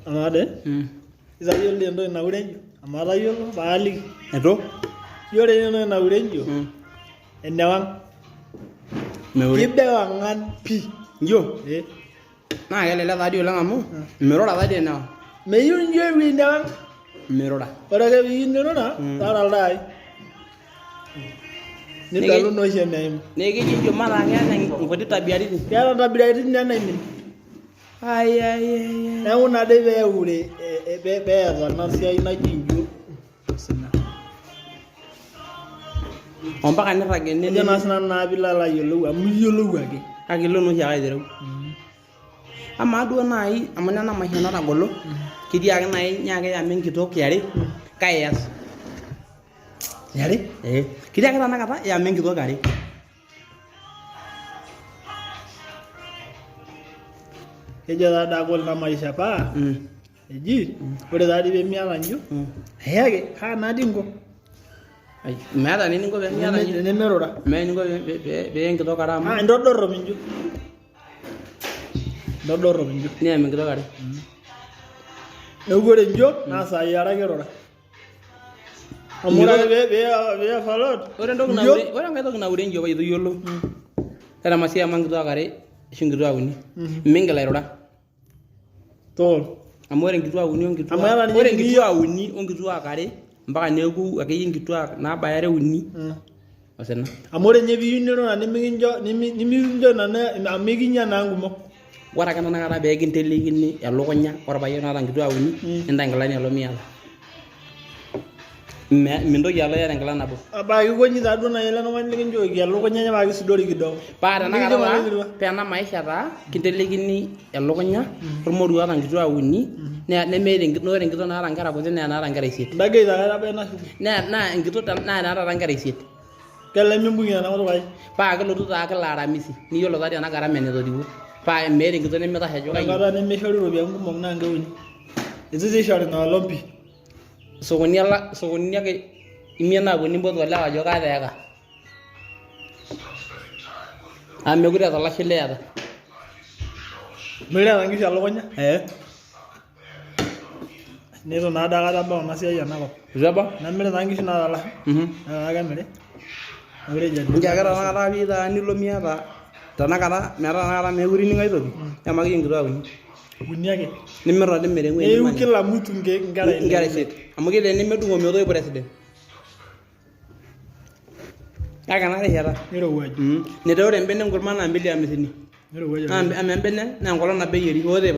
Amade? Isayiolo entoki naure enjo? Amu atayiolo paaliki. Eto? Yiolo entoki naure enjo? Enewang'. Meure. Kibewang'an pii. Njo? Eh. Naa kelelek taadii oleng amu mirura taadii enewang'. Meyieu injo ewuei inewang'. Mirura. Ore ake piiyieu nirura, taara ildaai. Nidolu naa oshi eneimu. Nee keji injo mataa keeta nkuti tabiaritin. Keeta ntabiaritin enaimin. Neeku ina doi peeure peeta ena siai naji injo. Ompaka nirrag ene. Ajo naa sinanu naa piilo ayiolou amu iyiolou ake. Kake ilo naa oshiake aitereu. Amaa duo naaji amu nena maisha natagolo, ketii ake naaji nyaaki yami enkitok yare, kai iyas? Yare? Ketii ake tanakata yami enkitok are. Kejo taadoi agol ina maisha paa eji ore taadoi peemiata injo ake kaa naadii inko? Meeta naa eninko peemiata injo. Tenemirura. Meeta eninko pee enkitok are amu. Intodorrop injo. Intodorrop injo. Niyam enkitok are. Neeku ore injo naa saai are ake irura. Amu ore ake pee falot. Ore enkae toki naure injo paa itu iyiolou. Teramasi ama nkituak are ashu nkituak uni. Miingil airura. Tool. Amu ore nkituak uni onkituak are mpaka neeku akeyie nkituak naabaya are uni. Osina. Amu ore ninye piiyieu nirura nimikinjo nana mikinya naa nkumok. Ore ake tanakata pee kintelekini elukunya orpayian oota nkituak uni nintayu nkilani alo miata. Mintoki alo iyata enkila nabo. Abaa kikonyi taaduo naaji ele tung'ani likinchooki elukunya enye paa kisudori kidogo. Paa tenakata pena maisha taa kintelekini elukunya ormoruo oota nkituak uni nemeeta ore enkitok naata nkera kuti naa enaata nkera isiet. Ndagei taa apa ena shughuli. Naa enkitok naa enaata nkera isiet. Kelelek mimbung'ie nena kutuk ai. Paa kelotu taa kila aramisi niyiolo taadii ena garama enetotiwuo. Paa meeta enkitok nemeitashe ajo kayieu. Enkata nemeishori iropiyiani kumok naa nkeuni. Itu sii ishori inoolong pii. Sokoni ake imiet naapuo nimpotu olewa ajo kaata eeka. Amu mekure eeta olashe liata. Mekure eeta nkishu elukunya? Nitu naa dakata ebau ena siai enakop. Itu ebau? Nemiri naa nkishu naata olashe. Netaa kemiri. Mekure eji njo ake tanakata piitaa nilo miata tanakata meeta tanakata mekure ining' ai toki emaki iyie nkituak uni. Uni ake. Nimirr timir ewueji nimanya. Neyiu kila mtu nkera isiet. Amu ketii nemedung'o metoyu president. Kake ena rishata. Nirowuaju. Nito ore embene enkurma naa 250. Nirowuaju. Ama embene naa enkolong nabo eyieri.